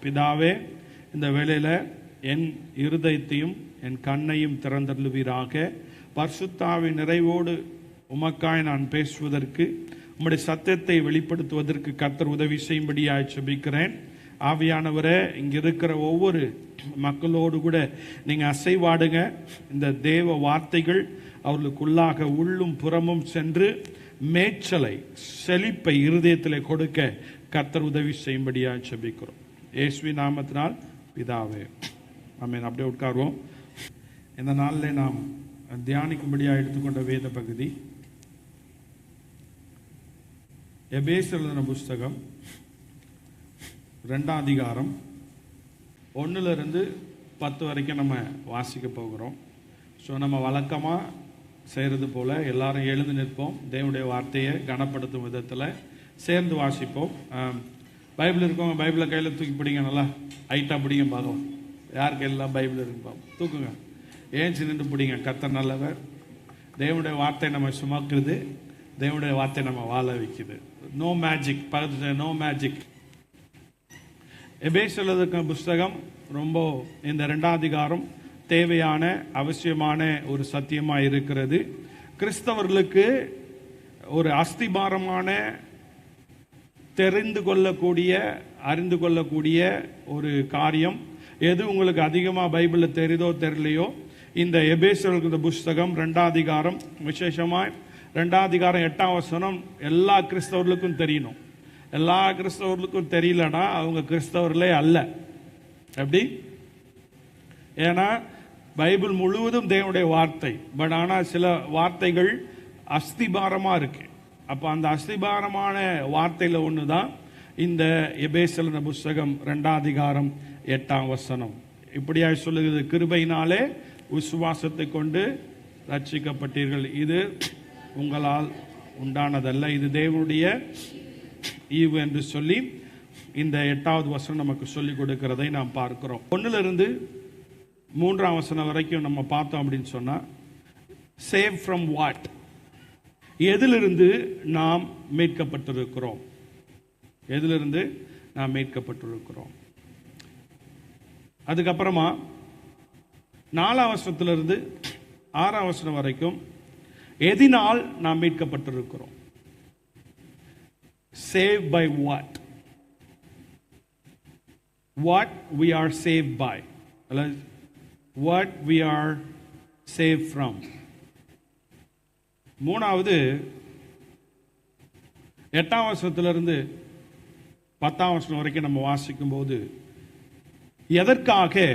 பிதாவே, இந்த வேளையில் என் இருதயத்தையும் என் கண்ணையும் திறந்தருளுவீராக. பரிசுத்தாவின் நிறைவோடு உமக்காய் நான் பேசுவதற்கு, உம்முடைய சத்தியத்தை வெளிப்படுத்துவதற்கு கர்த்தர் உதவி செய்யும்படியாய் ஜெபிக்கிறேன். ஆவியானவரே, இங்க இருக்கிற ஒவ்வொரு மக்களோடு கூட நீங்க அசைவாடுங்க. இந்த தேவ வார்த்தைகள் அவர்களுக்குள்ளாக உள்ளும் புறமும் சென்று மேய்ச்சலை, செழிப்பை இருதயத்தில் கொடுக்க கர்த்தர் உதவி செய்யும்படியாய் ஜெபிக்கிறோம். இயேசுவின் நாமத்தினால் பிதாவே, ஆமென். அப்படியே உட்காருவோம். இந்த நாளில் நாம் தியானிக்கும்படியாக எடுத்துக்கொண்ட வேத பகுதி எபேசியர் எழுதின புஸ்தகம் 2ஆம் அதிகாரம் 1-10 வரைக்கும் நம்ம வாசிக்க போகிறோம். ஸோ நம்ம வழக்கமாக செய்கிறது போல் எல்லாரும் எழுந்து நிற்போம். தேவனுடைய வார்த்தையை கனப்படுத்தும் விதத்தில் சேர்ந்து வாசிப்போம். பைபிள் இருக்கவங்க பைபிளை கையில் தூக்கி பிடிங்க, நல்லா ஹைட்டாக பிடிங்க பார்க்கலாம். யார் கையிலாம் பைபிள் இருக்கு பார்ப்போம், தூக்குங்க. ஏன் நின்று பிடிங்க. கர்த்தர் நல்லவர். தேவனுடைய வார்த்தை நம்ம சுமக்குது, தேவனுடைய வார்த்தை நம்ம வாழ வைக்குது. நோ மேஜிக், பக்கத்தில் நோ மேஜிக். எபேசியர் எழுதின புஸ்தகம் ரொம்ப இந்த 2ஆம் அதிகாரம் தேவையான அவசியமான ஒரு சத்தியமாக இருக்கிறது. கிறிஸ்தவர்களுக்கு ஒரு அஸ்திபாரமான, தெரிந்து கொள்ளக்கூடிய, அறிந்து கொள்ளக்கூடிய ஒரு காரியம். எது உங்களுக்கு அதிகமாக பைபிளில் தெரியுதோ தெரியலையோ, இந்த எபேசியர் புஸ்தகம் 2ஆம் அதிகாரம், விசேஷமாக 2ஆம் அதிகாரம் 8ஆம் வசனம் எல்லா கிறிஸ்தவர்களுக்கும் தெரியணும். எல்லா கிறிஸ்தவர்களுக்கும் தெரியலனா அவங்க கிறிஸ்தவர்களே அல்ல. எப்படி? ஏன்னா பைபிள் முழுவதும் தேவனுடைய வார்த்தை. பட் ஆனால் சில வார்த்தைகள் அஸ்திபாரமாக இருக்கு. அப்போ அந்த அஸ்திபாரமான வார்த்தையில் ஒன்று தான் இந்த எபேசியர் புஸ்தகம் 2ஆம் அதிகாரம் 8ஆம் வசனம். இப்படியாக சொல்லுகிறது, கிருபையினாலே விசுவாசத்தை கொண்டு ரட்சிக்கப்பட்டீர்கள். இது உங்களால் உண்டானதல்ல, இது தேவனுடைய ஈவு என்று சொல்லி இந்த 8வது வசனம் நமக்கு சொல்லிக் கொடுக்கிறதை நாம் பார்க்கிறோம். 1-3ஆம் வசனம் வரைக்கும் நம்ம பார்த்தோம் அப்படின்னு சொன்னா, சேவ் ஃப்ரம் வாட், எதிலிருந்து நாம் மீட்கப்பட்டிருக்கிறோம், எதிலிருந்து நாம் மீட்கப்பட்டிருக்கிறோம். அதுக்கப்புறமா 4ஆம் வசனத்திலிருந்து 6ஆம் வசனம் வரைக்கும் எதினால் நாம் மீட்கப்பட்டிருக்கிறோம். Saved by what? What we are saved by. What we are saved from. மூணாவது 8ஆம் வசனத்திலிருந்து 10ஆம் வசனம் வரைக்கும் நம்ம வாசிக்கும் போது எதற்காக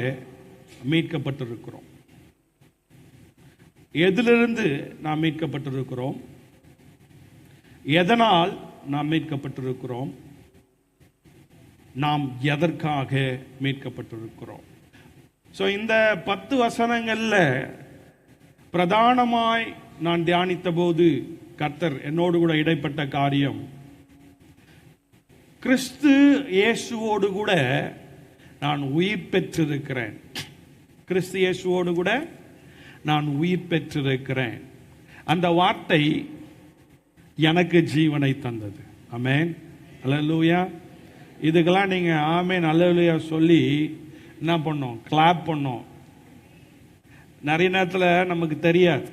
மீட்கப்பட்டிருக்கிறோம், எதிலிருந்து நாம் மீட்கப்பட்டிருக்கிறோம், எதனால் நாம் மீட்கப்பட்டிருக்கிறோம், நாம் எதற்காக மீட்கப்பட்டிருக்கிறோம். ஸோ இந்த 10 வசனங்கள்ல பிரதானமாய் நான் தியானித்த போது கர்த்தர் என்னோடு கூட இடைப்பட்ட காரியம், கிறிஸ்து இயேசுவோடு கூட நான் உயிர் பெற்றிருக்கிறேன். கிறிஸ்து இயேசுவோடு கூட நான் உயிர் பெற்றிருக்கிறேன். அந்த வார்த்தை எனக்கு ஜீவனை தந்தது. ஆமென், அல்லேலூயா. இதுக்கெல்லாம் நீங்க ஆமென் அல்லேலூயா சொல்லி என்ன பண்ணோம், கிளாப் பண்ணோம். நிறைய நேரத்தில் நமக்கு தெரியாது,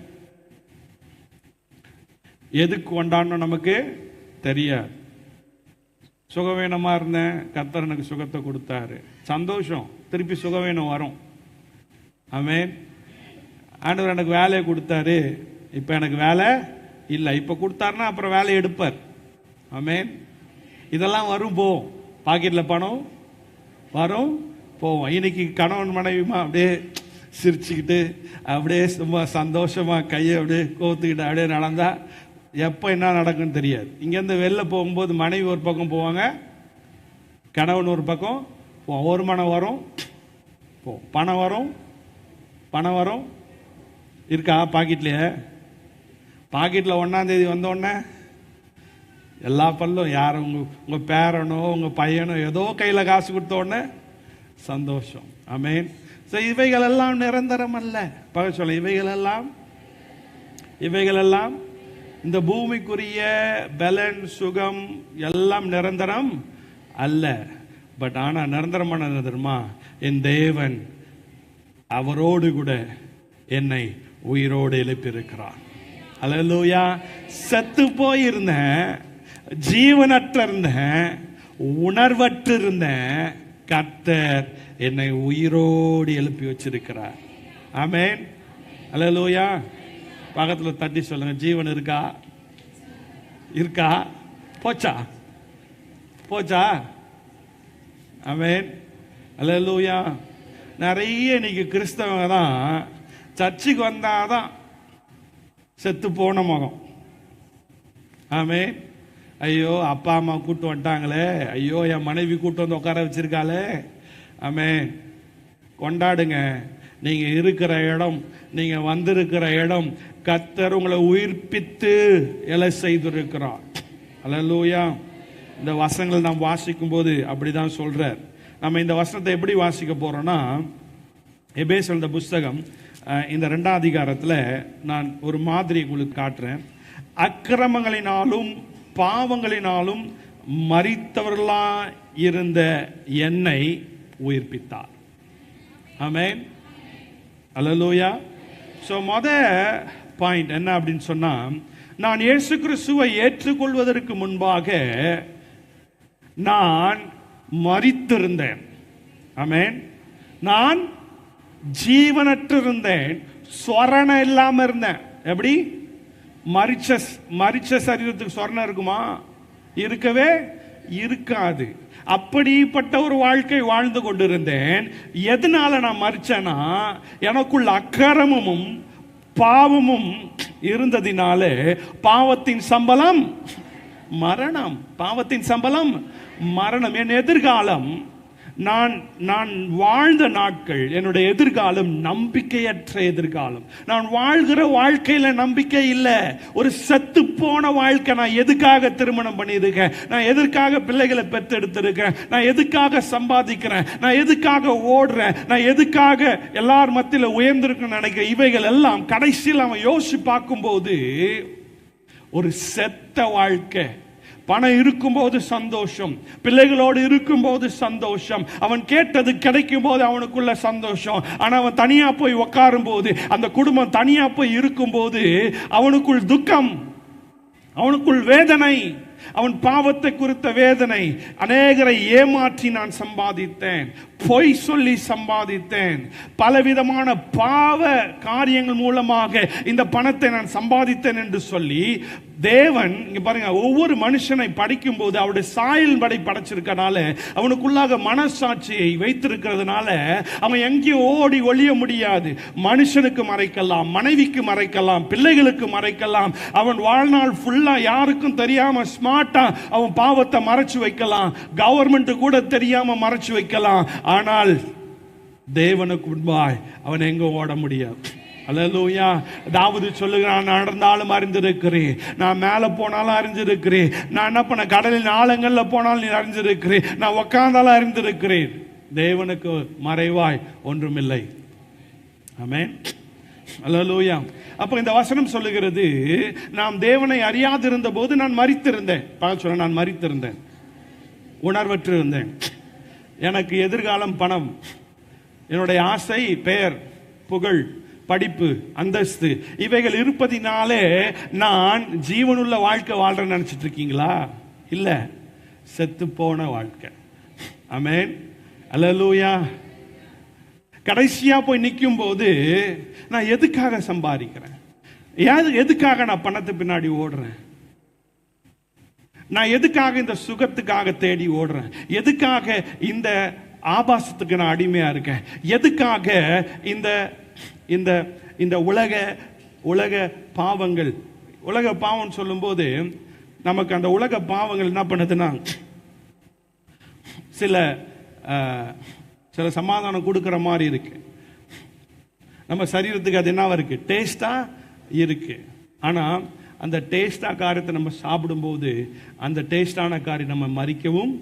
எதுக்கு கொண்டாடணும் நமக்கு தெரியாது. சுகவேனமா இருந்தேன், கர்த்தர் எனக்கு சுகத்தை கொடுத்தாரு, சந்தோஷம். திருப்பி சுகவேனம் வரும். ஆமென். ஆண்டவர் எனக்கு வேலையை கொடுத்தாரு, இப்போ எனக்கு வேலை இல்லை, இப்போ கொடுத்தாருன்னா அப்புறம் வேலையை எடுப்பார். ஆமென். இதெல்லாம் வரும் போவோம். பாக்கெட்டில் பணம் வரும் போவோம். இன்னைக்கு கணவன் மனைவிமா அப்படியே சிரிச்சுக்கிட்டு அப்படியே ரொம்ப சந்தோஷமா கையை அப்படியே கோத்துக்கிட்டு அப்படியே நடந்தா எப்போ என்ன நடக்குன்னு தெரியாது. இங்கேருந்து வெளில போகும்போது மனைவி ஒரு பக்கம் போவாங்க, கணவன் ஒரு பக்கம் போவோம். ஒரு மனம் வரும் போவோம், பணம் வரும், பணம் வரும். இருக்கா பாக்கெட்லையே? பாக்கெட்டில் 1ஆம் தேதி வந்தோடனே எல்லா பல்லும் யார் உங்கள் பேரனோ உங்கள் பையனோ ஏதோ கையில் காசு கொடுத்த உடனே சந்தோஷம். ஆமென். ஸோ இவைகளெல்லாம் நிரந்தரம் அல்ல. பகல் சொல்ல, இவைகளெல்லாம் இந்த பூமிக்குரிய பலன் சுகம் எல்லாம் நிரந்தரம் அல்ல. பட் ஆனால் நிரந்தரமான தெரியுமா, என் தேவன் அவரோடு கூட என்னை உயிரோடு எழுப்பியிருக்கிறார். அல்லேலூயா. செத்து போயிருந்தேன், ஜீவனற்ற இருந்தேன், உணர்வற்று இருந்தேன், கர்த்தர் என்னை உயிரோடு எழுப்பி வச்சிருக்கிறார். ஆமென். அல்லேலூயா. பக்கத்தில் தட்டி சொல்லுங்க, ஜீவன் இருக்கா? இருக்கா? போச்சா? போச்சா? ஆமென். அல்லேலூயா. நிறைய இன்னைக்கு கிறிஸ்தவங்க தான் சர்ச்சுக்கு வந்தாதான் செத்து போன முகம். ஆமென். ஐயோ அப்பா அம்மா கூட்டு வந்துட்டாங்களே, ஐயோ என் மனைவி கூட்டு வந்து உட்கார வச்சிருக்காளே. ஆமென். கொண்டாடுங்க. நீங்க இருக்கிற இடம், நீங்க வந்திருக்கிற இடம், கர்த்தர் உங்களை உயிர்ப்பித்து எழ செய்திருக்கிறார். அல்லேலூயா. இந்த வசனங்கள் நாம் வாசிக்கும் போது அப்படிதான் சொல்றார். நம்ம இந்த வசனத்தை எப்படி வாசிக்க போறோம்னா, எபேசியர் புஸ்தகம் இந்த 2ஆம் அதிகாரத்தில் நான் ஒரு மாதிரி உங்களுக்கு காட்டுறேன். அக்கிரமங்களினாலும் பாவங்களினாலும் மரித்தவர்களா இருந்த என்னை உயிர்ப்பித்தார். ஆமென். அல்லேலூயா. ஸோ பாயிண்ட் என்ன அப்படின்னு சொன்னா, நான் இயேசு கிறிஸ்துவை ஏற்றுக்கொள்வதற்கு முன்பாக நான் மரித்திருந்தேன். ஆமென். நான் ஜீவனற்றிருந்தேன், சொரணை இல்லாம இருந்தேன். எப்படி? மரிச்ச சரீரத்துக்கு சொரணை இருக்குமா? இருக்கவே இருக்காது. அப்படிப்பட்ட ஒரு வாழ்க்கை வாழ்ந்து கொண்டிருந்தேன். எதனால நான் மரிச்சேன்னா, எனக்குள்ள அக்கிரமமும் பாவமும் இருந்ததினால பாவத்தின் சம்பளம் மரணம். பாவத்தின் சம்பளம் மரணம். என் எதிர்காலம், நான் வாழ்ந்த நாட்கள், என்னுடைய எதிர்காலம் நம்பிக்கையற்ற எதிர்காலம். நான் வாழ்கிற வாழ்க்கையில நம்பிக்கை இல்லை. ஒரு செத்து போன வாழ்க்கை. நான் எதுக்காக திருமணம் பண்ணியிருக்கேன்? நான் எதற்காக பிள்ளைகளை பெற்றெடுத்திருக்கேன்? நான் எதுக்காக சம்பாதிக்கிறேன்? நான் எதுக்காக ஓடுறேன்? நான் எதுக்காக எல்லார் மத்தியில் உயர்ந்திருக்குன்னு நினைக்கிறேன்? இவைகள் எல்லாம் கடைசியில் அவன் யோசிச்சு பார்க்கும்போது ஒரு செத்த வாழ்க்கை. பணம் இருக்கும்போது சந்தோஷம், பிள்ளைகளோடு இருக்கும்போது சந்தோஷம், அவன் கேட்டது கிடைக்கும் போது அவனுக்குள்ள சந்தோஷம். ஆனா அவன் தனியா போய் உட்காரும் போது, அந்த குடும்பம் தனியா போய் இருக்கும் போது அவனுக்குள் துக்கம், அவனுக்குள் வேதனை, அவன் பாவத்தை குறித்த வேதனை. அநேகரை ஏமாற்றி நான் சம்பாதித்தேன், பொய் சொல்லி சம்பாதித்தேன், பலவிதமான பாவ காரியங்கள் மூலமாக இந்த பணத்தை நான் சம்பாதித்தேன் என்று சொல்லி தேவன் இங்க பாருங்க, ஒவ்வொரு மனுஷனை படிக்கும் போது அவருடைய சாயல் படை படைச்சிருக்கனால, அவனுக்குள்ளாக மனசாட்சியை வைத்திருக்கிறதுனால அவன் எங்கேயும் ஓடி ஒளிய முடியாது. மனுஷனுக்கு மறைக்கலாம், மனைவிக்கு மறைக்கலாம், பிள்ளைகளுக்கு மறைக்கலாம். அவன் வாழ்நாள் ஃபுல்லா யாருக்கும் தெரியாம ஸ்மார்ட்டா அவன் பாவத்தை மறைச்சு வைக்கலாம். கவர்மெண்ட் கூட தெரியாம மறைச்சு வைக்கலாம். ஆனால் தேவனுக்கு முன்பாய் அவன் எங்க ஓட முடியாது. அல்லேலூயா. தாவீது சொல்லுகிறான், நான் நடந்தாலும் அறிந்திருக்கிறேன், நான் மேலே போனாலும் அறிந்திருக்கிறேன், நான் என்ன பண்ண கடலின் ஆழங்களில் போனாலும் நீ அறிந்திருக்கிறேன், நான் உட்கார்ந்தாலும் அறிந்திருக்கிறேன். தேவனுக்கு மறைவாய் ஒன்றுமில்லை. ஆமென். அல்லேலூயா. அப்ப இந்த வசனம் சொல்லுகிறது, நாம் தேவனை அறியாதிருந்த போது நான் மரித்திருந்தேன். சொல்ல, நான் மரித்திருந்தேன், உணர்வற்று இருந்தேன். எனக்கு எதிர்காலம் பணம், என்னுடைய ஆசை பெயர், புகழ், படிப்பு, அந்தஸ்து, இவைகள் இருப்பதினாலே நான் ஜீவனுள்ள வாழ்க்கை வாழ்றேன்னு நினைச்சிட்டு இருக்கீங்களா? இல்ல, செத்து போன வாழ்க்கை. ஆமென். அல்லேலூயா. கடைசியா போய் நிற்கும் போது நான் எதுக்காக சம்பாதிக்கிறேன்? எதுக்காக நான் பணத்தை பின்னாடி ஓடுறேன்? நான் எதுக்காக இந்த சுகத்துக்காக தேடி ஓடுறேன்? எதுக்காக இந்த ஆபாசத்துக்கு நான் அடிமையா இருக்கேன்? எதுக்காக இந்த இந்த இந்த உலக பாவங்கள்? உலக பாவம் சொல்லும் போது நமக்கு அந்த உலக பாவங்கள் என்ன பண்ணுதுன்னா, சில சமாதானம் கொடுக்கிற மாதிரி இருக்கு. நம்ம சரீரத்துக்கு அது என்னவா இருக்கு? டேஸ்டா இருக்கு. ஆனா அந்த டேஸ்டா காரியத்தை நம்ம சாப்பிடும்போது அந்த டேஸ்டான காரியம் நம்ம மறிக்கவும்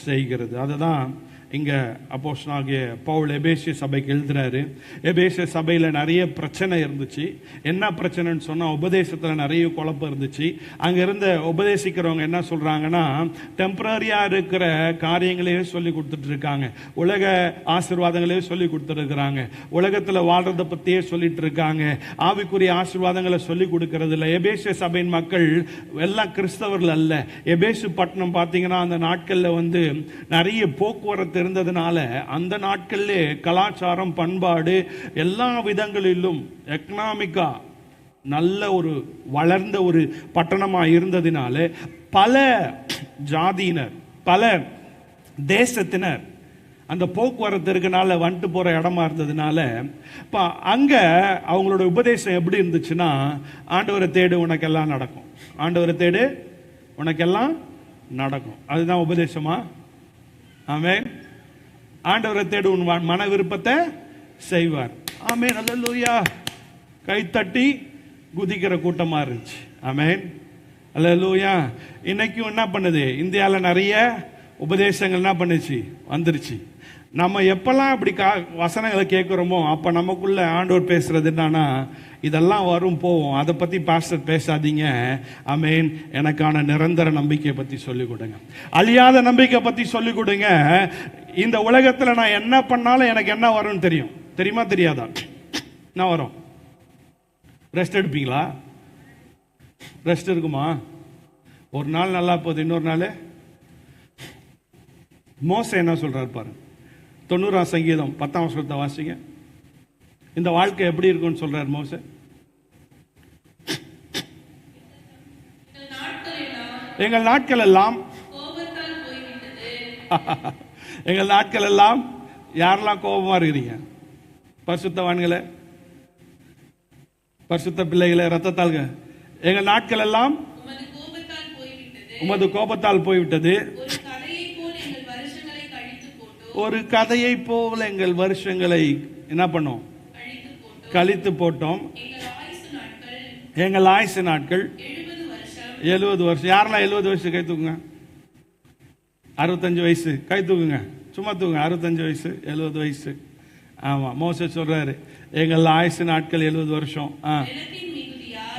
செய்கிறது. அதுதான் இங்கே அப்போஸ்தலனாகிய பவுல் எபேசிய சபைக்கு எழுதுறாரு. எபேசிய சபையில் நிறைய பிரச்சனை இருந்துச்சு. என்ன பிரச்சனைன்னு சொன்னால், உபதேசத்தில் நிறைய குழப்பம் இருந்துச்சு. அங்கே இருந்த உபதேசிக்கிறவங்க என்ன சொல்கிறாங்கன்னா, டெம்பரரியாக இருக்கிற காரியங்களையே சொல்லி கொடுத்துட்டு இருக்காங்க, உலக ஆசீர்வாதங்களையே சொல்லி கொடுத்துருக்குறாங்க, உலகத்தில் வாழ்றதை பற்றியே சொல்லிட்டு இருக்காங்க, ஆவிக்குரிய ஆசீர்வாதங்களை சொல்லி கொடுக்கறது இல்லை. எபேசிய சபையின் மக்கள் எல்லாம் கிறிஸ்தவர்கள் அல்ல. எபேசு பட்டணம் பார்த்தீங்கன்னா அந்த நாட்களில் நிறைய போக்குவரத்து இருந்ததுனால அந்த நாட்களிலே கலாச்சாரம், பண்பாடு எல்லா விதங்களிலும் எக்கனாமிக்கா நல்ல ஒரு வளர்ந்த ஒரு பட்டணமாக இருந்ததினால பல ஜாதியினர், பல தேசத்தினர் அந்த போக்குவரத்து இருக்கனால வந்துட்டு போகிற இடமா இருந்ததுனால இப்போ அங்கே அவங்களோட உபதேசம் எப்படி இருந்துச்சுன்னா, ஆண்டவரை தேடு உனக்கெல்லாம் நடக்கும், ஆண்டவரை தேடு உனக்கெல்லாம் நடக்கும். அதுதான் உபதேசமா? ஆமென். ஆண்டவரை தேடு உன் மன விருப்பத்தை செய்வார். ஆமென். அல்லேலூயா. கைத்தட்டி குதிக்கிற கூட்டமா இருந்துச்சு. ஆமென். அல்லேலூயா. இன்னைக்கும் என்ன பண்ணுது, இந்தியாவில் நிறைய உபதேசங்கள் என்ன பண்ணுச்சு, வந்துருச்சு. நம்ம எப்பெல்லாம் இப்படி வசனங்களை கேட்குறோமோ அப்போ நமக்குள்ள ஆண்டவர் பேசுறது என்னன்னா, இதெல்லாம் வரும் போவோம், அதை பற்றி பாஸ்டர் பேசாதீங்க, ஆமென், எனக்கான நிரந்தர நம்பிக்கையை பற்றி சொல்லிக் கொடுங்க, அழியாத நம்பிக்கை பற்றி சொல்லிக் கொடுங்க. இந்த உலகத்தில் நான் என்ன பண்ணாலும் எனக்கு என்ன வரும்னு தெரியும். தெரியுமா தெரியாதா? என்ன வரும்? ரெஸ்ட் எடுப்பீங்களா? ரெஸ்ட் இருக்குமா? ஒரு நாள் நல்லா போகுது, இன்னொரு நாள். மோசே என்ன சொல்றாரு பாருங்க, 90 சங்கீதம் 10ஆம் வசனத்தை வாசிங்க. இந்த வாழ்க்கை எப்படி இருக்குன்னு சொல்றாரு மோசே. எங்கள் நாட்கள் எல்லாம் எங்கள் நாட்கள் எல்லாம் யாரெல்லாம் கோபமா இருக்கிறீங்க? பரிசுத்தவான்களே, பரிசுத்த பிள்ளைகளே, ரத்தத்தாள்க, எங்கள் நாட்கள் எல்லாம் உமது கோபத்தால் போய்விட்டது. ஒரு கதையை போல எங்கள் வருஷங்களை என்ன பண்ணோம்? கழித்து போட்டோம். எங்கள் ஆயுசு நாட்கள் 70 வருஷம். யாரெல்லாம் 70 வயசு கை தூக்குங்க. 65 வயசு கை தூக்குங்க, சும்மா தூக்குங்க. 65 வயசு, 70 வயசு. ஆமா, மோசே சொல்றாரு, எங்கள் ஆயுசு நாட்கள் 70 வருஷம்.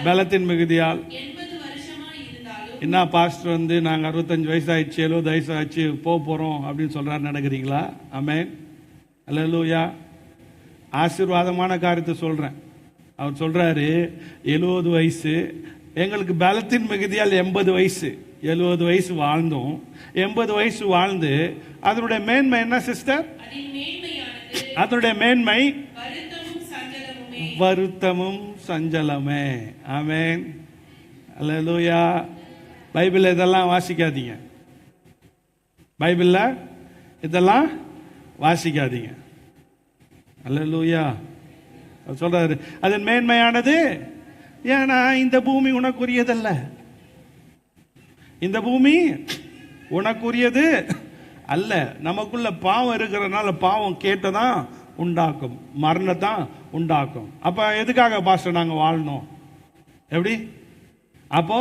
பலத்தின் மிகுதியால். என்ன பாஸ்டர் நாங்கள் 65 வயசு ஆயிடுச்சு, 70 வயசு ஆயிடுச்சு, போகிறோம் அப்படின்னு சொல்றாரு, நினைக்கிறீங்களா? ஆமென். அல்லேலூயா. ஆசீர்வாதமான காரியத்தை சொல்றேன். அவர் சொல்றாரு 70 வயசு, எங்களுக்கு பலத்தின் மிகுதியால் 80 வயசு. 70 வயசு வாழ்ந்தோம், 80 வயசு வாழ்ந்து அதனுடைய மேன்மை என்ன சிஸ்டர்? அதனுடைய மேன்மை வருத்தமும் சஞ்சலமே. ஆமென். அல்லேலூயா. பைபிள் இதெல்லாம் வாசிக்காதீங்க, பைபிள்ல இதெல்லாம் வாசிக்காதீங்க. அல்லேலூயா. சொல்றாரு அதன் மேன்மையானது. ஏன்னா இந்த பூமி உனக்குரியதல்ல, இந்த பூமி உனக்குரியது அல்ல. நமக்குள்ள பாவம் இருக்கிறதுனால பாவம் கேட்டதான் உண்டாக்கும், மரணத்தான் உண்டாக்கும். அப்ப எதுக்காக பாஸ்டர் நாங்க வாழணும்? எப்படி? அப்போ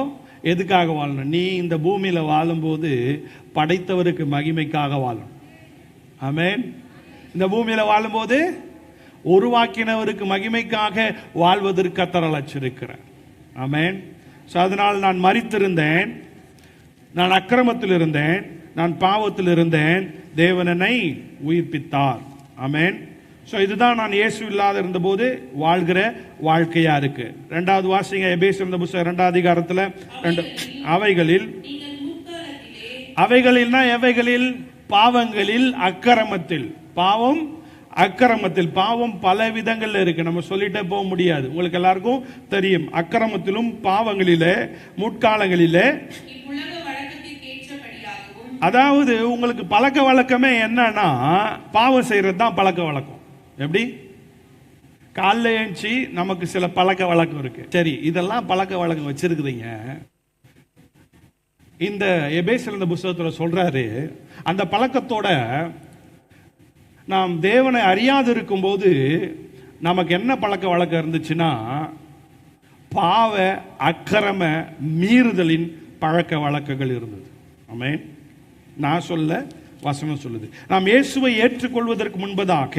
எதுக்காக வாழணும்? நீ இந்த பூமியில வாழும்போது படைத்தவருக்கு மகிமைக்காக வாழணும். ஆமென். இந்த பூமியில வாழும்போது உருவாக்கினவருக்கு மகிமைக்காக வாழ்வதற்கு கர்த்தர் அழைச்சிருக்கிறார். ஆமென். அதனால் நான் மரித்திருந்தேன், நான் அக்கிரமத்தில் இருந்தேன், நான் பாவத்தில் இருந்தேன், தேவன் என்னை உயிர்ப்பித்தார். ஆமென். இதுதான் நான் இயேசு இல்லாத இருந்தபோது வாழ்கிற வாழ்க்கையா இருக்கு. 2வது வாசிங்க, எபேசியர் புத்தகம் 2ஆம் அதிகாரத்தில் அவைகளில், அவைகளில்னா எவைகளில்? பாவங்களில், அக்கிரமத்தில். பாவம், அக்கிரமத்தில். பாவம் பல விதங்கள்ல இருக்கு, நம்ம சொல்லிட்டே போக முடியாது. உங்களுக்கு எல்லாருக்கும் தெரியும், அக்கிரமத்திலும் பாவங்களிலே முற்காலங்களிலே, அதாவது உங்களுக்கு பழக்க வழக்கமே என்னன்னா பாவம் செய்யறது தான் பழக்க வழக்கம். எப்படி? காலைல எழுந்துச்சு நமக்கு சில பழக்க வழக்கம் இருக்கு. சரி, இதெல்லாம் பழக்க வழக்கம் வச்சிருக்குதுங்க. இந்த எபேசியர் புத்தகத்தில் சொல்றாரு, அந்த பழக்கத்தோட நாம் தேவனை அறியாது இருக்கும் போது நமக்கு என்ன பழக்க வழக்கம் இருந்துச்சுன்னா, பாவ அக்கிரம மீறுதலின் பழக்க வழக்கங்கள் இருந்தது. ஆமென். நான் சொல்ல வசனம் சொல்லுது. நாம் இயேசுவை ஏற்றுக்கொள்வதற்கு முன்பதாக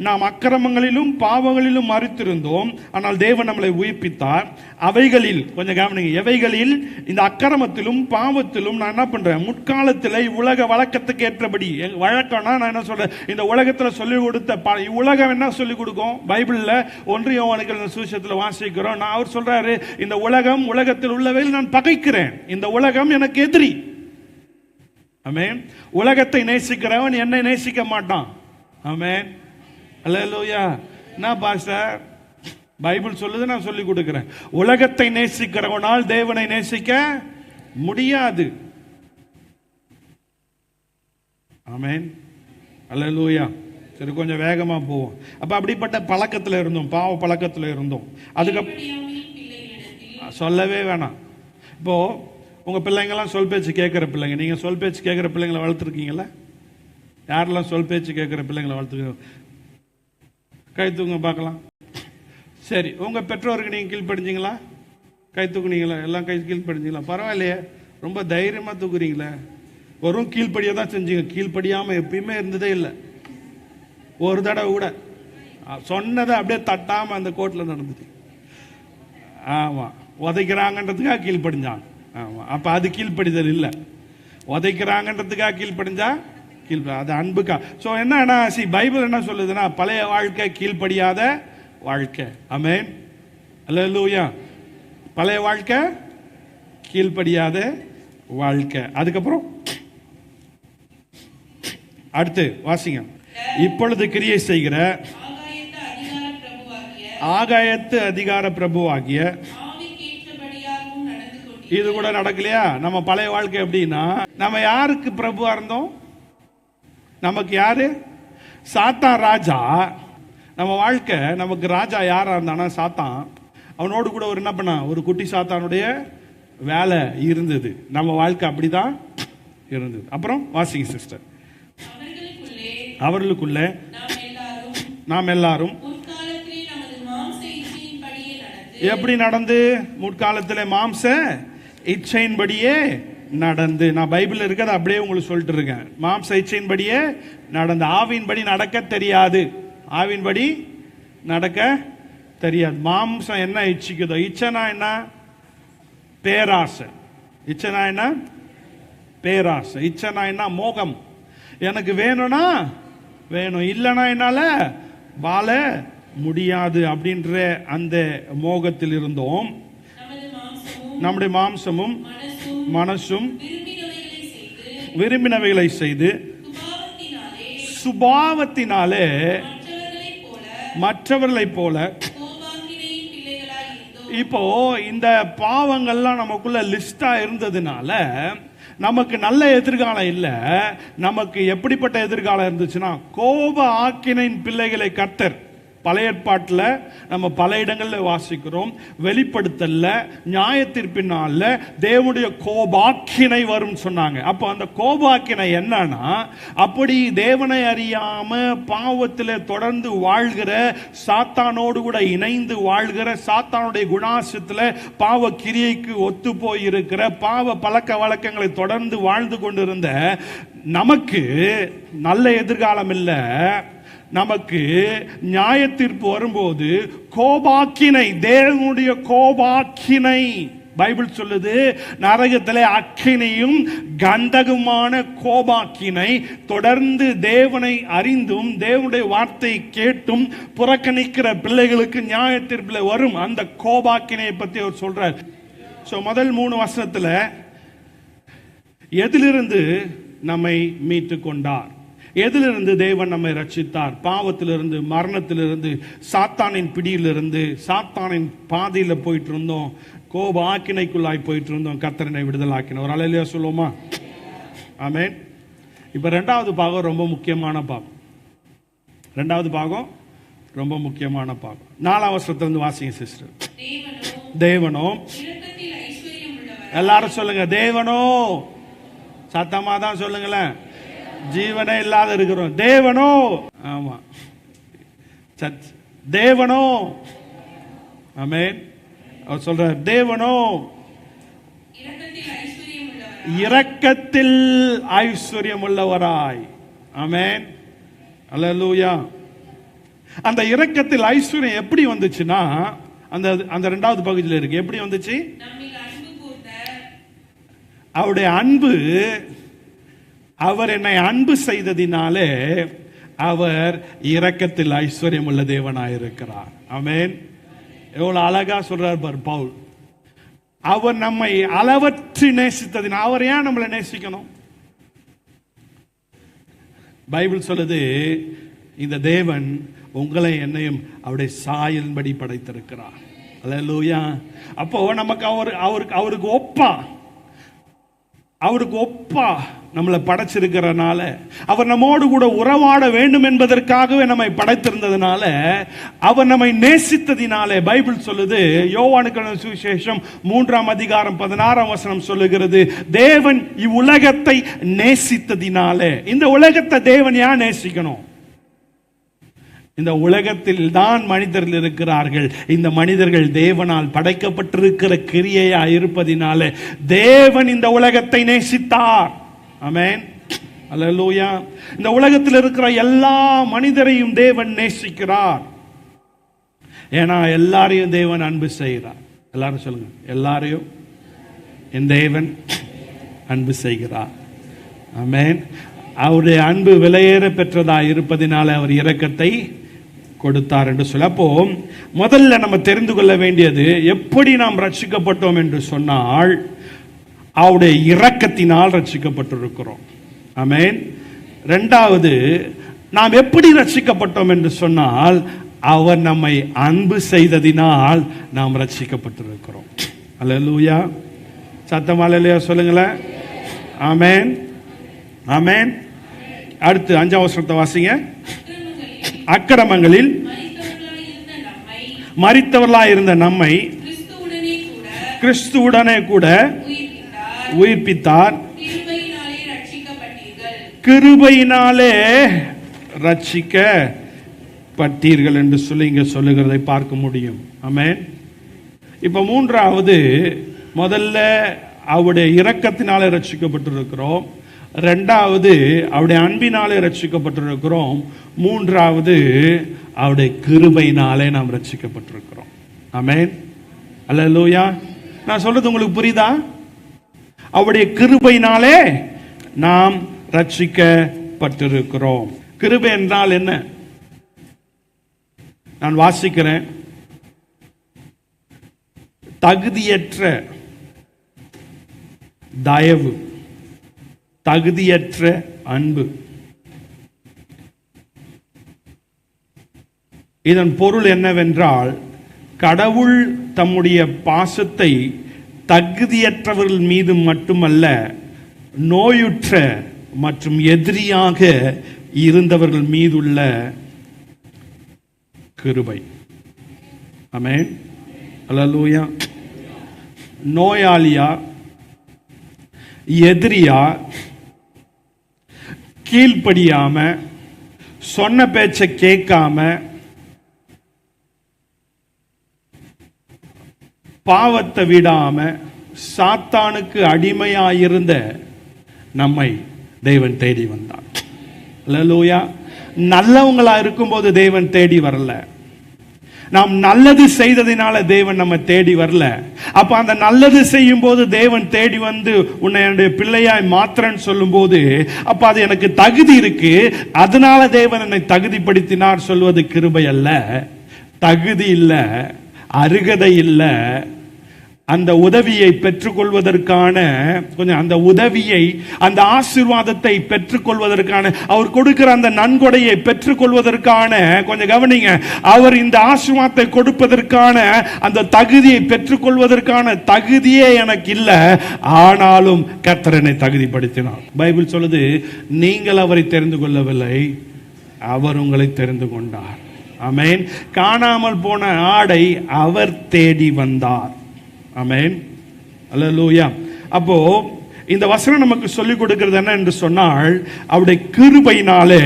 நாம் அக்கிரமங்களிலும் பாவங்களிலும் மரித்திருந்தோம், ஆனால் தேவன் நம்மளை உயிர்ப்பித்தார். அவைகளில் கொஞ்சம் கவனிங்க, எவைகளில்? இந்த அக்கிரமத்திலும் பாவத்திலும் நான் என்ன பண்றேன், முற்காலத்தில் உலக வழக்கத்துக்கு ஏற்றபடி, வழக்கம்னா நான் என்ன சொல்றேன், இந்த உலகத்தில் சொல்லிக் கொடுத்த உலகம் என்ன சொல்லிக் கொடுக்கும், பைபிள்ல 1 யோவான் சுவிசேஷத்தில் வாசிக்கிறோம். நான் அவர் சொல்றாரு, இந்த உலகத்தில் உள்ளவையில் நான் பகைக்கிறேன், இந்த உலகம் எனக்கு எதிரி. ஆமென். உலகத்தை நேசிக்கிறவன் என்னை நேசிக்க மாட்டான். ஆமென். அல்லேலூயா. நான் பாஸ்டர், பைபிள் சொல்லுது, நான் சொல்லி கொடுக்கிறேன். உலகத்தை நேசிக்கிறவனால் தேவனை நேசிக்க முடியாது. ஆமென். அல்லேலூயா. சரி, கொஞ்சம் வேகமா போவோம். அப்ப அப்படிப்பட்ட பழக்கத்தில் இருந்தோம், பாவ பழக்கத்தில் இருந்தோம். அதுக்கு சொல்லவே வேணாம். இப்போ உங்க பிள்ளைங்கெல்லாம் சொல் பேச்சு கேட்கிற பிள்ளைங்க, நீங்க சொல் பேச்சு கேட்கிற பிள்ளைங்களை வளர்த்துருக்கீங்களா? யாரெல்லாம் சொல் பேச்சு கேட்கிற பிள்ளைங்களை வளர்த்துக்க? கை தூங்க பார்க்கலாம். சரி, உங்க பெற்றோருக்கு நீங்க கீழ்ப்படிஞ்சீங்களா? கை தூக்குனீங்களா? எல்லாம் கை கீழ்ப்படிஞ்சீங்களா? பரவாயில்லையே, ரொம்ப தைரியமா தூக்குறீங்களே. வெறும் கீழ்ப்படியா தான் செஞ்சீங்க, கீழ்ப்படியாம எப்பயுமே இருந்ததே இல்லை. ஒரு தடவை கூட சொன்னதை அப்படியே தட்டாம அந்த கோர்ட்ல நடந்துச்சு. ஆமா, உதைக்கிறாங்கன்றதுக்காக கீழ்ப்படிஞ்சாங்க. ஆமா, அப்ப அது கீழ்ப்படிதல் இல்லை. உதைக்கிறாங்கன்றதுக்காக கீழ்ப்படிஞ்சா அது அன்புக்கா. ஸோ என்னன்னா, பைபிள் என்ன சொல்லுதுன்னா, பழைய வாழ்க்கை கீழ்ப்படியாத வாழ்க்கை. ஆமென். அல்லேலூயா. பழைய வாழ்க்கை கீழ்ப்படியாத வாழ்க்கை. அதுக்கப்புறம் அடுத்து வாசிங்க. இப்பொழுது கிரியை செய்கிற ஆகாயத்து அதிகார பிரபுவாகிய, இது கூட நடக்கலையா? நம்ம பழைய வாழ்க்கை எப்படின்னா, நம்ம யாருக்கு பிரபுவா இருந்தோம்? நமக்கு யாரு? சாத்தான் ராஜா. நம்ம வாழ்க்கை, நமக்கு ராஜா யாரா இருந்தானா சாத்தான். அவனோடு கூட ஒரு என்ன பண்ண, ஒரு குட்டி சாத்தானுடைய வேலை இருந்தது. நம்ம வாழ்க்கை அப்படிதான் இருந்தது. அப்புறம் வாசிங்க சிஸ்டர். அவர்களுக்குள்ள நாம் எல்லாரும் எப்படி நடந்து? முற்காலத்தில் மாம்ச இச்சையின்படியே நடந்து. நான் பைபிள் இருக்கிறத அப்படியே உங்களுக்கு சொல்லிட்டு இருக்கேன். மாம்ச இச்சையின்படியே நடந்து. ஆவியின்படி நடக்க தெரியாது. ஆவியின்படி நடக்க தெரியாது. மாம்சம் என்ன இச்சிக்குதோ. இச்சனா என்ன? பேராசை. இச்சனா என்ன? பேராசை. இச்சனா என்ன? மோகம். எனக்கு வேணும்னா வேணும், இல்லைன்னா என்னால வாழ முடியாது அப்படின்ற அந்த மோகத்தில் இருந்தோம். நம்முடைய மாம்சமும் மனசும் விரும்பினவைகளை செய்து சுபாவத்தினாலே மற்றவர்களை போல. இப்போ இந்த பாவங்கள்லாம் நமக்குள்ள லிஸ்டா இருந்ததுனால நமக்கு நல்ல எதிர்காலம் இல்லை. நமக்கு எப்படிப்பட்ட எதிர்காலம் இருந்துச்சுன்னா, கோப ஆக்கினையின் பிள்ளைகளை கர்த்தர். பழைய ஏற்பாட்டில் நம்ம பல இடங்களில் வாசிக்கிறோம். வெளிப்படுத்தல நியாயத்தீர்ப்பினால தேவனுடைய கோபாக்கினை வரும் சொன்னாங்க. அப்போ அந்த கோபாக்கினை என்னன்னா, அப்படி தேவனை அறியாம பாவத்தில் தொடர்ந்து வாழ்கிற, சாத்தானோடு கூட இணைந்து வாழ்கிற, சாத்தானுடைய குணாசத்தில் பாவ கிரியைக்கு ஒத்து போயிருக்கிற, பாவ பழக்க வழக்கங்களை தொடர்ந்து வாழ்ந்து கொண்டிருந்த நமக்கு நல்ல எதிர்காலம் இல்லை. நமக்கு நியாய தீர்ப்பு வரும்போது கோபாக்கினை, தேவனுடைய கோபாக்கினை. பைபிள் சொல்லுது, நரகத்திலே அக்கினியும் கந்தகமான கோபாக்கினை தொடர்ந்து தேவனை அறிந்தும் தேவனுடைய வார்த்தை கேட்டும் புறக்கணிக்கிற பிள்ளைகளுக்கு நியாய தீர்ப்பில் வரும். அந்த கோபாக்கினையை பற்றி அவர் சொல்றார். முதல் 3 வசனத்துல எதிலிருந்து நம்மை மீட்டு கொண்டார், எதிலிருந்து தேவன் நம்மை ரட்சித்தார்? பாவத்திலிருந்து, மரணத்திலிருந்து, சாத்தானின் பிடியிலிருந்து. சாத்தானின் பாதையில் போயிட்டு இருந்தோம், கோப ஆக்கினைக்குள்ளாய் போயிட்டு இருந்தோம். கர்த்தரை விடுதலாக்கினோம். ஒரு அல்லேலூயா சொல்லுவோமா? ஆமென். இப்ப 2வது பாகம் ரொம்ப முக்கியமான பாகம். 2வது பாகம் ரொம்ப முக்கியமான பாகம். 4ஆம் வசனத்திலிருந்து வாசிங்க சிஸ்டர். தேவனோ, எல்லாரும் சொல்லுங்க, தேவனோ. சத்தமா தான் சொல்லுங்களேன். ஜீவனே இல்லாத இருக்கிறோம். தேவனோ. ஆமா, தேவனோ. ஆமென். அவர் சொல்றார், தேவனோ இரக்கத்தில் ஐஸ்வர்யம் உள்ளவராய். ஆமென், அல்லேலூயா. அந்த இரக்கத்தில் ஐஸ்வர்யம் எப்படி வந்துச்சுன்னா, அந்த அந்த இரண்டாவது பகுதியில் இருக்கு. எப்படி வந்துச்சு? அவருடைய அன்பு, அவர் என்னை அன்பு செய்ததினாலே அவர் இரக்கத்தில் ஐஸ்வர்யம் உள்ள தேவனாயிருக்கிறார். ஆமென். எவ்வளவு அழகா சொல்றார் பார் பவுல். அவர் நம்மை அளவற்று நேசித்ததினால். அவர் ஏன் நம்மளை நேசிக்கணும்? பைபிள் சொல்லுது, இந்த தேவன் உங்களை என்னையும் அவருடைய சாயலின்படி படைத்திருக்கிறார். அல்லேலூயா. அப்போ நமக்கு அவருக்கு ஒப்பா நம்மளை படைச்சிருக்கிறனால, அவர் நம்மோடு கூட உறவாட வேண்டும் என்பதற்காகவே நம்மை படைத்திருந்ததுனால, அவர் நம்மை நேசித்ததினாலே, பைபிள் சொல்லுது, யோவானுக்கான சுவிசேஷம் 3:16 சொல்லுகிறது, தேவன் இவ்வுலகத்தை நேசித்ததினாலே. இந்த உலகத்தை தேவன் ஏன் நேசிக்கணும்? இந்த உலகத்தில் தான் மனிதர்கள் இருக்கிறார்கள். இந்த மனிதர்கள் தேவனால் படைக்கப்பட்டிருக்கிற கிரியையா இருப்பதினாலே தேவன் இந்த உலகத்தை நேசித்தார். ஆமென், அல்லேலூயா. இந்த உலகத்தில் இருக்கிற எல்லா மனிதரையும் தேவன் நேசிக்கிறார். ஏன்னா எல்லாரையும் தேவன் அன்பு செய்கிறார். எல்லாரும் சொல்லுங்க, எல்லாரையும் என் தேவன் அன்பு செய்கிறார். ஆமென். அவருடைய அன்பு விலையேற பெற்றதா இருப்பதினால அவர் இரக்கத்தை கொடுத்தார் என்று சொல்ல. அப்போ முதல்ல நம்ம தெரிந்து கொள்ள வேண்டியது, எப்படி நாம் ரட்சிக்கப்பட்டோம் என்று சொன்னால், அவருடைய இரக்கத்தினால் ரட்சிக்கப்பட்டிருக்கிறோம். ஆமென். இரண்டாவது, நாம் எப்படி ரட்சிக்கப்பட்டோம் என்று சொன்னால், அவர் நம்மை அன்பு செய்ததினால் நாம் ரட்சிக்கப்பட்டிருக்கிறோம். அல்லேலூயா. சத்தமா அல்லேலூயா சொல்லுங்களேன். ஆமென், ஆமென். அடுத்து 5ஆம் வசனத்தை வாசிங்க. அக்கிரமங்களில் மரித்தவர்களாய் இருந்த நம்மை கிறிஸ்துவுடனே கூட உயிர்ப்பித்தார். கிருபையினாலே ரட்சிக்கப்பட்டீர்கள் என்று சொல்லி இங்க சொல்லுகிறதை பார்க்க முடியும். ஆமென். இப்ப மூன்றாவது, முதல்ல அவருடைய இரக்கத்தினாலே ரட்சிக்கப்பட்டிருக்கிறோம். இரண்டாவது, அவருடைய அன்பினாலே ரட்சிக்கப்பட்டிருக்கிறோம். மூன்றாவது, அவருடைய கிருபையினாலே நாம் ரட்சிக்கப்பட்டிருக்கிறோம். ஆமென், அல்லேலூயா. நான் சொல்றது உங்களுக்கு புரியுதா? அவருடைய கிருபையினாலே நாம் ரட்சிக்கப்பட்டிருக்கிறோம். கிருபை என்றால் என்ன? நான் வாசிக்கிறேன். தகுதியற்ற தயவு, தகுதியற்ற அன்பு. இதன் பொருள் என்னவென்றால், கடவுள் தம்முடைய பாசத்தை தகுதியற்றவர்கள் மீது மட்டுமல்ல, நோயுற்ற மற்றும் எதிரியாக இருந்தவர்கள் மீதுள்ள கிருபை. ஆமென், அல்லேலூயா. நோயாளியா, எதிரியா, கீழ்ப்படியாம, சொன்ன பேச்ச கேட்காம, பாவத்தை விடாம, சாத்தானுக்கு அடிமையாயிருந்த நம்மை தேவன் தேடி வந்தார். அல்லேலூயா. நல்லவங்களா இருக்கும்போது தேவன் தேடி வரல. நாம் நல்லது செய்ததினால தேவன் நம்ம தேடி வரல. அப்ப அந்த நல்லது செய்யும் போது தேவன் தேடி வந்து உன்னை என்னுடைய பிள்ளையாய் மாத்திரன்னு சொல்லும் போது, அப்ப அது எனக்கு தகுதி இருக்கு, அதனால தேவன் என்னை தகுதிப்படுத்தினார் சொல்வது கிருபை அல்ல. தகுதி இல்ல, அருகதை இல்ல. அந்த உதவியை பெற்றுக்கொள்வதற்கான, கொஞ்சம் அந்த உதவியை, அந்த ஆசீர்வாதத்தை பெற்றுக்கொள்வதற்கான, அவர் கொடுக்கிற அந்த நன்கொடையை பெற்றுக்கொள்வதற்கான, கொஞ்சம் கவனிங்க, அவர் இந்த ஆசீர்வாதத்தை கொடுப்பதற்கான அந்த தகுதியை பெற்றுக்கொள்வதற்கான தகுதியே எனக்கு இல்லை. ஆனாலும் கர்த்தர் என்னை தகுதிப்படுத்தினார். பைபிள் சொல்லுது, நீங்கள் அவரை தெரிந்து கொள்ளவில்லை, அவர் உங்களை தெரிந்து கொண்டார். ஆமென். காணாமல் போன ஆடை அவர் தேடி வந்தார். ஆமென், அல்லேலூயா. அப்போ இந்த வசனம் நமக்கு சொல்லிக் கொடுக்கிறது என்ன என்று சொன்னால், அவருடைய கிருபையினாலே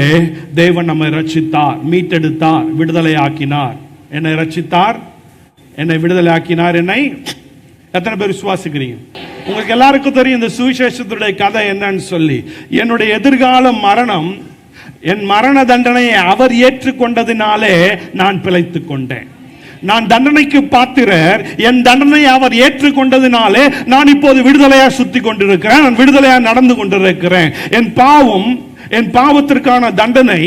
தேவன் நம்மை ரட்சித்தார், மீட்டெடுத்தார், விடுதலை ஆக்கினார். என்னை ரட்சித்தார், என்னை விடுதலை ஆக்கினார், என்னை எத்தனை பேர் விசுவாசிக்கிறீங்க? உங்களுக்கு எல்லாருக்கும் தெரியும் இந்த சுவிசேஷத்துடைய கதை என்னன்னு சொல்லி. என்னுடைய எதிர்கால மரணம், என் மரண தண்டனையை அவர் ஏற்றுக்கொண்டதினாலே நான் பிழைத்துக் கொண்டேன். நான் தண்டனைக்கு பாத்திரர், என் தண்டனையை அவர் ஏற்றுக்கொண்டதினாலே நான் இப்போது விடுதலையா சுத்தி கொண்டிருக்கிறேன், நான் விடுதலையா நடந்து கொண்டிருக்கிறேன். என் பாவத்திற்கான தண்டனை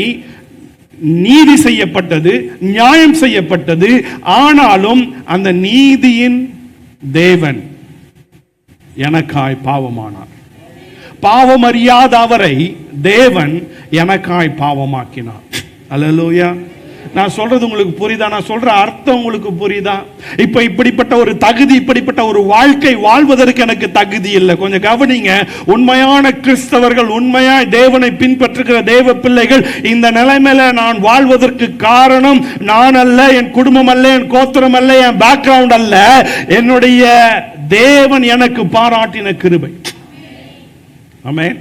நீதி செய்யப்பட்டது, நியாயம் செய்யப்பட்டது. ஆனாலும் அந்த நீதியின் தேவன் எனக்காய் பாவமானார். பாவம் அறியாத அவரை தேவன் எனக்காய் பாவமாக்கினார். அல்லேலூயா. நான் சொல்றது உங்களுக்கு புரியுதா? நான் சொல்ற அர்த்தம் உங்களுக்கு புரியுதா? இப்ப இப்படிப்பட்ட ஒரு தகுதி, இப்படிப்பட்ட ஒரு வாழ்க்கை வாழ்வதற்கு எனக்கு தகுதி இல்லை. கொஞ்சம் கவனிங்க. உண்மையான கிறிஸ்தவர்கள், உண்மையாய் தேவனை பின்பற்றுகிற தேவ பிள்ளைகள் இந்த நிலைமையில நான் வாழ்வதற்கு காரணம் நான் அல்ல, என் குடும்பம் அல்ல, என் கோத்திரம் அல்ல, என் பேக்ரவுண்ட் அல்ல, என்னுடைய தேவன் எனக்கு பாராட்டின கிருபை. ஆமென்.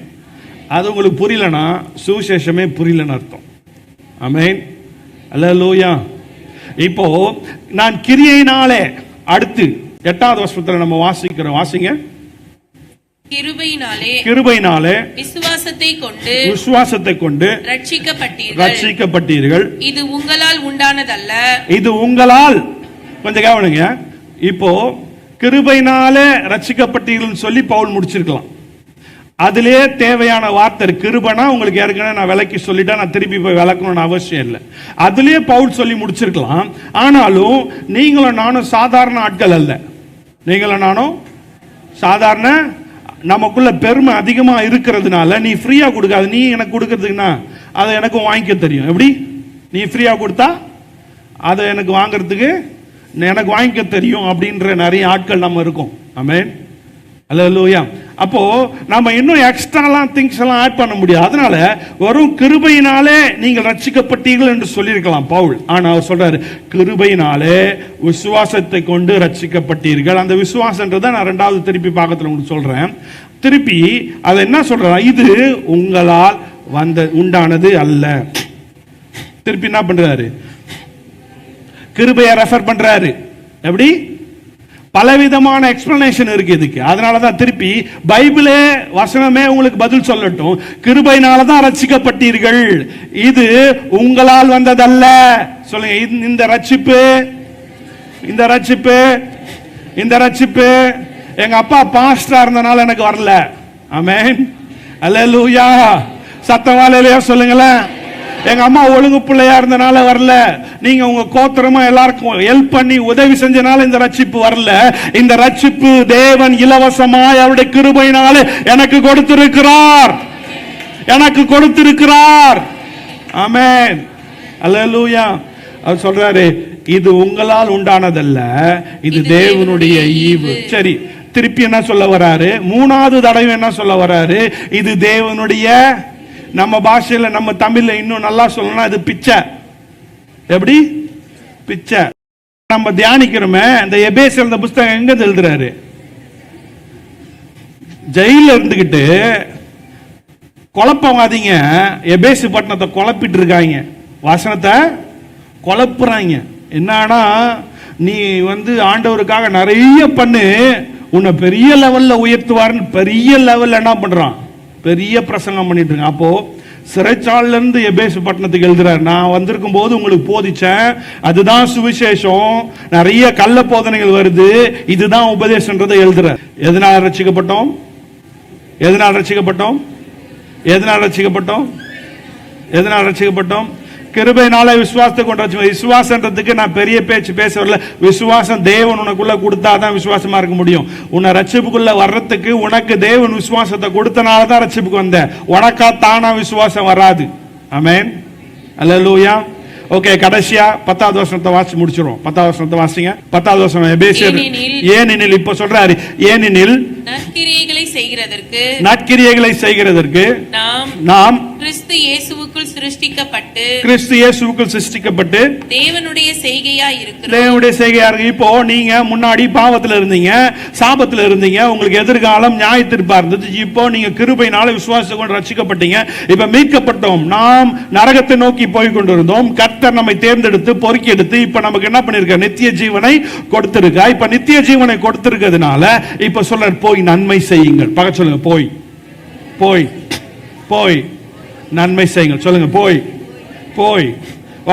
அது உங்களுக்கு புரியலனா சுவிசேஷமே புரியலன்னு அர்த்தம். ஆமென். அல்லேலூயா. இப்போ நான் கிரியையினாலே, அடுத்து 8வது வசனத்துல நம்ம வாசிக்கிறோம். வாசிங்க. கிருபையினாலே விசுவாசத்தை கொண்டு ரட்சிக்கப்பட்டீர்கள். இது உங்களால் உண்டானதல்ல. இது உங்களால், கொஞ்சம் கவனிங்க. இப்போ கிருபையினாலே ரட்சிக்கப்பட்டீர்கள் சொல்லி பவுல் முடிச்சிருக்கலாம். அதிலே தேவையான வார்த்தை கிருபைனா உங்களுக்கு ஏற்கனவே நான் விளக்கி சொல்லிட்டேன், நான் திருப்பி போய் விளக்கணும்னு அவசியம் இல்லை. அதிலே பவுல் சொல்லி முடிச்சிருக்கலாம். ஆனாலும் நீங்களும் நானும் சாதாரண ஆட்கள் அல்ல. நீங்களும் நானும் சாதாரண, நமக்குள்ள பெருமை அதிகமா இருக்கிறதுனால நீ ஃப்ரீயா கொடுக்காது, நீ எனக்கு கொடுக்கறதுக்குன்னா அதை எனக்கும் வாங்கிக்க தெரியும். எப்படி? நீ ஃப்ரீயா கொடுத்தா அதை எனக்கு வாங்கறதுக்கு எனக்கு வாங்கிக்க தெரியும் அப்படின்ற நிறைய ஆட்கள் நம்ம இருக்கோம். ஆமென். அல்லேலூயா. அப்போ நம்ம இன்னும் எக்ஸ்ட்ராலாம் திங்ஸ் எல்லாம் ஆட் பண்ண முடியாது. அதனால வெறும் கிருபையினாலே நீங்கள் ரட்சிக்கப்பட்டீர்கள் என்று சொல்லியிருக்கலாம் பவுல். ஆனா அவர் சொல்றாரு கிருபையினாலே விசுவாசத்தை கொண்டு ரட்சிக்கப்பட்டீர்கள். அந்த விசுவாசன்றதை நான் 2வது திருப்பி பாகத்துல உங்களுக்கு சொல்றேன். திருப்பி அதை என்ன சொல்ற, இது உங்களால் உண்டானது அல்ல. திருப்பி என்ன பண்றாரு, கிருபையை ரெஃபர் பண்றாரு. எப்படி? பலவிதமான எக்ஸ்பிளனேஷன் இருக்கு இதுக்கு. அதனாலதான் திருப்பி பைபிளே வசனமே உங்களுக்கு பதில் சொல்லட்டும். கிருபையினாலதான் ரட்சிக்கப்பட்டீர்கள், இது உங்களால் வந்ததல்ல. சொல்லுங்க. இந்த ரட்சிப்பு எங்க அப்பா பாஸ்டரா இருந்தனால எனக்கு வரல. ஆமென். அல்லேலூயா. சத்தமா அல்லேலூயா சொல்லுங்களேன். எங்க அம்மா ஒழுங்கு பிள்ளையா இருந்தனால வரல. நீங்க உங்க கோத்திரமா எல்லாருக்கும் ஹெல்ப் பண்ணி உதவி செஞ்சனால இந்த ரட்சிப்பு வரல. இந்த ரட்சிப்பு தேவன் இலவசமாய் அவருடைய கிருபையினாலே எனக்கு கொடுத்திருக்கிறார். ஆமென். அல்லேலூயா. அவர் சொல்றாரு இது உங்களால் உண்டானதல்ல, இது தேவனுடைய ஈவு. சரி, திருப்பி என்ன சொல்ல வராரு? 3வது தடவை என்ன சொல்ல வராரு? இது தேவனுடைய, நம்ம பாஷையில நம்ம தமிழ்ல இன்னும் நல்லா சொல்லணும், இது பிச்சை. எப்படி? பிச்சை. நம்ம தியானிக்கிறோமே இந்த எபேசியர் இந்த புத்தகம் எங்க எழுதுறாரு? ஜெயில இருந்துகிட்டு குழப்பவாதீங்க எபேசு பட்டணத்தை குழப்பிட்டு இருக்காங்க, வசனத்தை குழப்புறாங்க. என்னன்னா நீ ஆண்டவருக்காக நிறைய பண்ணு, உன்னை பெரிய லெவல்ல உயர்த்துவாருன்னு பெரிய லெவல்ல என்ன பண்றான், பெரிய பிரசங்கம் பண்ணிட்டு இருக்கான். அப்போ சிறைச்சாலையில இருந்து எபேசு பட்டணத்துக்கு எழுதுறாரு, நான் வந்திருக்கும் போது உங்களுக்கு போதிச்சேன், அதுதான் சுவிசேஷம், நிறைய கள்ள போதனைகள் வருது, இதுதான் உபதேசம்ன்றதை எழுதுறாரு. எதனால் ரட்சிக்கப்பட்டோம்? கிருபையினால விசுவாசத்தை கொண்டு. விசுவாசன்றதுக்கு நான் பெரிய பேச்சு பேச வரல. விசுவாசம் தேவன் உனக்குள்ள கொடுத்தாதான் விசுவாசமா இருக்க முடியும். உன்னை ரட்சிப்புக்குள்ள வர்றதுக்கு உனக்கு தேவன் விசுவாசத்தை கொடுத்தனாலதான் ரட்சிப்புக்கு வந்த. உனக்கா தானா விசுவாசம் வராது. ஆமென். அல்லேலூயா. ஓகே, கடைசியா 10வது வசனத்தை வாசி முடிச்சிரும். 10வது வசனத்தை வாசிங்க. 10வது வசனம் எபேசியர். ஏனெனில் இப்ப சொல்றாரு, ஏனெனில் நற்கிரியைகளை செய்கிறதற்கு நாம் கிறிஸ்து இயேசுவுக்குள் சிருஷ்டிக்கப்பட்டு தேவனுடைய செய்கையா இருக்கு. இப்போ நீங்க முன்னாடி பாவத்துல இருந்தீங்க, சாபத்துல இருந்தீங்க, உங்களுக்கு எதிர்காலம் நியாய தீர்ப்பா இருந்தது. இப்போ நீங்க கிருபையினால விசுவாசத்தை கொண்டு ரட்சிக்கப்பட்டீங்க. இப்ப மீட்கப்பட்டோம். நாம் நரகத்தை நோக்கி போய் கொண்டிருந்தோம். கர்த்தர் நம்மை தேர்ந்தெடுத்து பொறுக்கி எடுத்து இப்ப நமக்கு என்ன பண்ணிருக்க, நித்திய ஜீவனை கொடுத்திருக்கா. இப்ப நித்திய ஜீவனை கொடுத்திருக்கிறதுனால இப்ப சொல்ற, போய் நன்மை செய்யுங்கள். பக்க சொல்லுங்க, போய் போய் போய் நன்மை செய்யுங்கள். சொல்லுங்க, போய் போய்.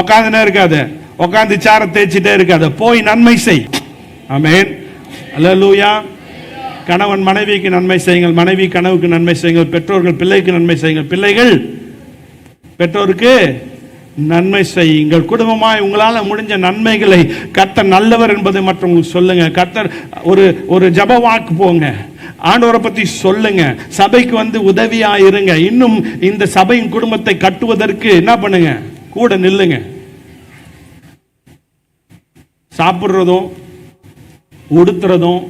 உக்காந்துனே இருக்காத, உக்காந்து சார தேய்ச்சிட்டே இருக்காத, போய் நன்மை செய். ஆமென், அல்லேலூயா. கணவன் மனைவிக்கு நன்மை செய்யுங்கள், மனைவி கணவுக்கு நன்மை செய்யுங்கள், பெற்றோர்கள் பிள்ளைக்கு நன்மை செய்யுங்கள், பிள்ளைகள் பெற்றோருக்கு நன்மை செய்யுங்கள். குடும்பமாய் உங்களால் முடிஞ்ச நன்மைகளை கர்த்தர் நல்லவர் என்பதை மற்றவங்களுக்கு சொல்லுங்க. கர்த்தர் ஒரு ஜப வாக்கு போங்க, ஆண்டவரை பத்தி சொல்லுங்க, சபைக்கு வந்து உதவியா இருங்க. இன்னும் இந்த சபையின் குடும்பத்தை கட்டுவதற்கு என்ன பண்ணுங்க, கூட நில்லுங்க. சாப்பிடுறதும் உடுத்துறதும்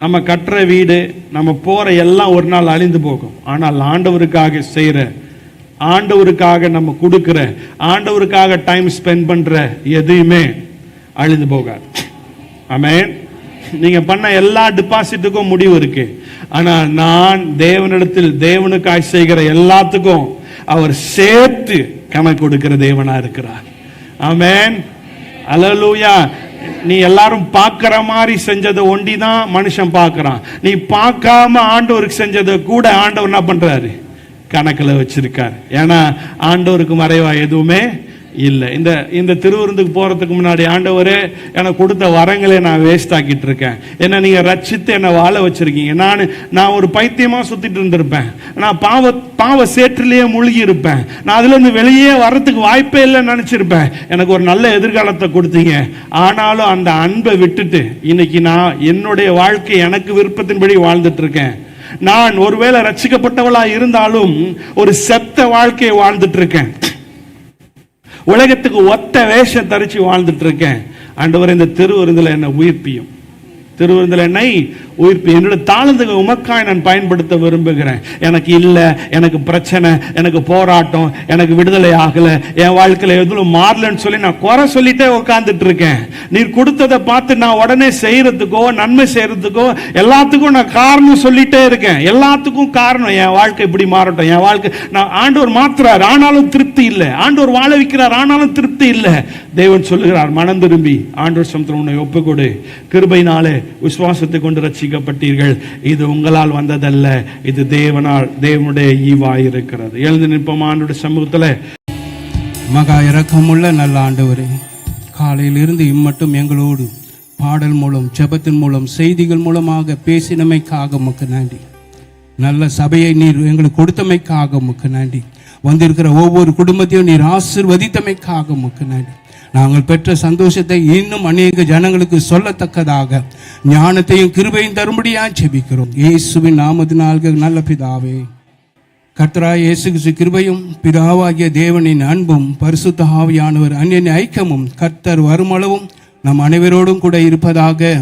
நம்ம கட்டுற வீடு நம்ம போற எல்லாம் ஒரு நாள் அழிந்து போகும். ஆனால் ஆண்டவருக்காக செய்யற, ஆண்டவருக்காக நம்ம கொடுக்கிற, ஆண்டவருக்காக டைம் ஸ்பெண்ட் பண்ற எதுவுமே அழிந்து போகாது. ஆமென். நீங்க பண்ண எல்லா டிபாசிட்டுக்கும் முடிவு இருக்கு. ஆனா நான் தேவனிடத்தில் தேவனுக்காய் செய்கிற எல்லாத்துக்கும் அவர் சேர்த்து கணக்கு கொடுக்கிற தேவனா இருக்கிறார். ஆமென், அல்லேலூயா. நீ எல்லாரும் பார்க்கிற மாதிரி செஞ்சதை ஒண்டிதான் மனுஷன் பார்க்கிறான். நீ பார்க்காம ஆண்டவருக்கு செஞ்சதை கூட ஆண்டவர் என்ன பண்றாரு, கணக்கில் வச்சிருக்காரு. ஏன்னா ஆண்டவருக்கு மறைவா எதுவுமே இல்லை. இந்த திருவிருந்துக்கு போறதுக்கு முன்னாடி, ஆண்டவரே எனக்கு கொடுத்த வரங்களை நான் வேஸ்ட் ஆக்கிட்டு இருக்கேன், என்ன நீங்க ரட்சித்து என்னை வாழ வச்சிருக்கீங்க. நான் ஒரு பைத்தியமா சுத்திட்டு இருந்திருப்பேன், நான் பாவ சேற்றிலேயே மூழ்கி இருப்பேன், நான் அதுல இருந்து வெளியே வர்றதுக்கு வாய்ப்பே இல்லைன்னு நினைச்சிருப்பேன். எனக்கு ஒரு நல்ல எதிர்காலத்தை கொடுத்தீங்க. ஆனாலும் அந்த அன்பை விட்டுட்டு இன்னைக்கு நான் என்னுடைய வாழ்க்கை எனக்கு விருப்பத்தின்படி வாழ்ந்துட்டு இருக்கேன். நான் ஒருவேளை ரட்சிக்கப்பட்டவளா இருந்தாலும் ஒரு செத்த வாழ்க்கையை வாழ்ந்துட்டு இருக்கேன். உலகத்துக்கு ஒத்த வேஷம் தரிச்சு வாழ்ந்துட்டு இருக்கேன். ஆண்டவர் இந்த திருவிருந்தில் என்னை உயிர்ப்பியும், திருவிருந்தில் என்னை உயிர்ப்பி, என்னோட தாளந்துக்கு உமக்காய் நான் பயன்படுத்த விரும்புகிறேன். எனக்கு இல்லை, எனக்கு பிரச்சனை, எனக்கு போராட்டம், எனக்கு விடுதலை ஆகல, என் வாழ்க்கையில் எதுவும் மாறலன்னு சொல்லி நான் குறை சொல்லிட்டே உட்காந்துட்டு இருக்கேன். நீர் கொடுத்ததை பார்த்து நான் உடனே செய்யறதுக்கோ நன்மை செய்யறதுக்கோ எல்லாத்துக்கும் நான் காரணம் சொல்லிட்டே இருக்கேன். எல்லாத்துக்கும் காரணம் என் வாழ்க்கை இப்படி மாறட்டும், என் வாழ்க்கை நான் ஆண்டவர் மாத்துறார் ஆனாலும் திருப்தி இல்லை, ஆண்டவர் வாழ வைக்கிறார் ஆனாலும் திருப்தி இல்லை. தேவன் சொல்லுகிறார், மனம் திரும்பி ஆண்டவர் சமத்தில் உன்னை ஒப்புக்கொடு, கிருபையினாலே விசுவாசத்தை கொண்டு ரட்சிக்கப்பட்டீர்கள், இது உங்களால் வந்ததல்ல, இது தேவனுடைய ஈவாய் இருக்கிறது. எழுந்து நிற்போம் ஆண்டவருடைய சமூகத்தில். மகா இரக்கமுள்ள நல்ல ஆண்டவரே, காலையில் இருந்து இம்மட்டும் எங்களோடு பாடல் மூலம் ஜெபத்தின் மூலம் செய்திகள் மூலமாக பேசினமைக்காக உமக்கு நன்றி. நல்ல சபையை நீர் எங்களுக்கு கொடுத்தமைக்காக உமக்கு நன்றி. வந்திருக்கிற ஒவ்வொரு குடும்பத்தையும் நீர் ஆசீர்வதித்தமைக்காக உமக்கு நன்றி. நாங்கள் பெற்ற சந்தோஷத்தை இன்னும் அநேக ஜனங்களுக்கு சொல்லத்தக்கதாக ஞானத்தையும் கிருபையும் தரும்படியா ஜெபிக்கிறோம். இயேசுவின் நாமத்தினால்க நல்ல பிதாவே. கர்த்தராகிய இயேசு கிறிஸ்து கிருபையும் பிதாவாகிய தேவனின் அன்பும் பரிசுத்த ஆவியானவர் அன்யோன்ய ஐக்கியமும் கர்த்தர் வருமளவும் நம் அனைவரோடும் கூட இருப்பதாக.